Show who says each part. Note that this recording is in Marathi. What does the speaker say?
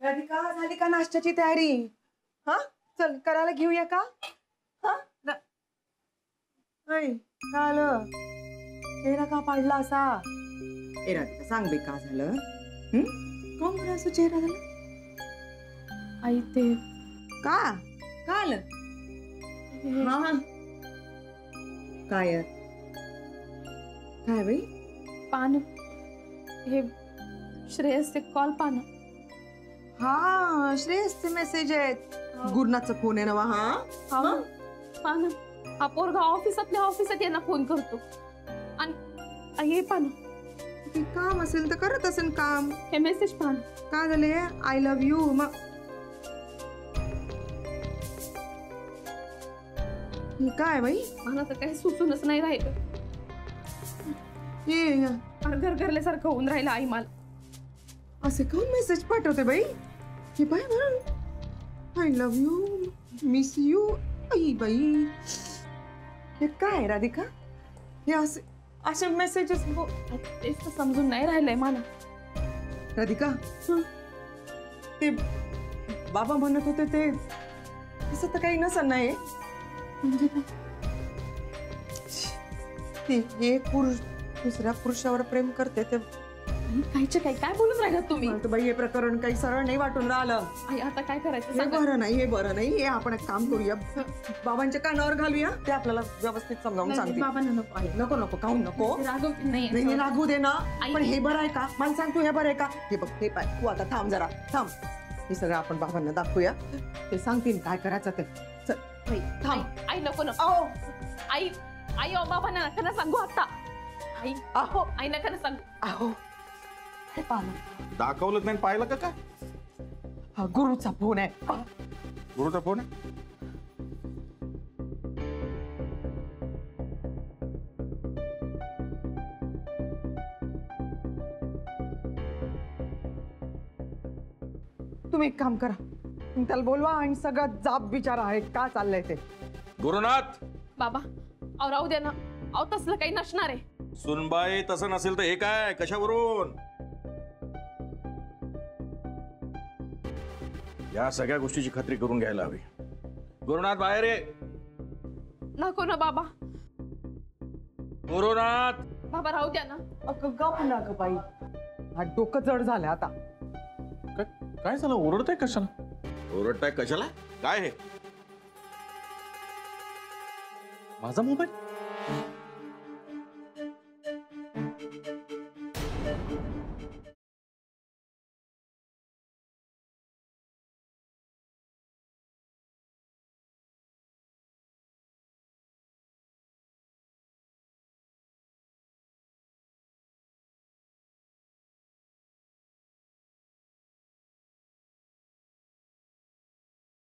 Speaker 1: राधिका झाली का नाश्त्याची तयारी? हा चल करायला घेऊया का? हा काय झालं? चेहरा का पाडला असा? ए राधिका सांग बे का झालं? कोण बरं असं चेहरा झाला?
Speaker 2: आई ते
Speaker 1: का का आलं? हा काय काय बाई?
Speaker 2: पान हे श्रेयसचे कॉल पान.
Speaker 1: हा श्रेयसचे मेसेज आहेत. गुरुनाथचा फोन आहे ना? हा
Speaker 2: पान हा पोरगा ऑफिसात यांना फोन करतो आणि हे पान
Speaker 1: काम असेल तर करत असेल काम.
Speaker 2: हे मेसेज पान
Speaker 1: काय झाले? I love you. मग काय बाई?
Speaker 2: मला तर काही सुचूनच नाही राहिलं. घरल्यासारखं होऊन राहिलं आई मला.
Speaker 1: असे कोण मेसेज पाठवते बाई? हे बाई बरं I love you miss you. आई बाई हे काय राधिका? हे असे मेसेजेस
Speaker 2: तेच तर समजून नाही राहिलंय मला.
Speaker 1: राधिका ते बाबा म्हणत होते ते असं तर काही नसं नाही. एक पुरुष दुसऱ्या पुरुषावर प्रेम करते ते
Speaker 2: कायचे काय बोलून राहिलात तुम्ही?
Speaker 1: बाई हे प्रकरण काही सरळ नाही वाटून राहिलं.
Speaker 2: आई आता काय करायचं?
Speaker 1: हे बरं नाही, हे बरं नाही. हे आपण एक काम करूया, बाबांच्या कानावर घालूया, ते आपल्याला व्यवस्थित समजावून सांगते.
Speaker 2: बाबांना नको आई.
Speaker 1: नको नको खाऊ नको.
Speaker 2: नाही
Speaker 1: रागू दे ना. पण हे बरं आहे का? मला सांग तू हे बरं आहे का? हे बघ हे पाय तू आता थांब जरा थांब. हे सगळं आपण बाबांना दाखवूया, ते सांगतील काय करायचं ते. चल थांब.
Speaker 2: आई नको नको. आई आई बाबांना नका सांगू आता. आई
Speaker 1: आहो
Speaker 2: आई नका सांगू.
Speaker 1: आहो
Speaker 3: दाखवलं नाही पाहिलं का काय?
Speaker 1: हा गुरुचा फोन आहे.
Speaker 3: गुरुचा फोन आहे?
Speaker 1: तुम्ही एक काम करा, तुम्ही त्याला बोलवा आणि सगळं जाब विचारा आहे का चाललंय ते.
Speaker 3: गुरुनाथ
Speaker 2: बाबा अहो राहू दे ना. अहो तसलं काही नसणार आहे.
Speaker 3: सुनबाई तसं नसेल तर हे काय कशावरून? या सगळ्या गोष्टीची खात्री करून घ्यायला हवी. गुरुनाथ बाहेर ये.
Speaker 2: नको ना बाबा.
Speaker 3: गुरुनाथ
Speaker 2: बाबा राहू द्या ना.
Speaker 1: गप ना ग बाई, हा डोकं जड झालं आता.
Speaker 3: काय झालं? ओरडताय कशाला? ओरडताय कशाला? काय हे? माझा मोबाईल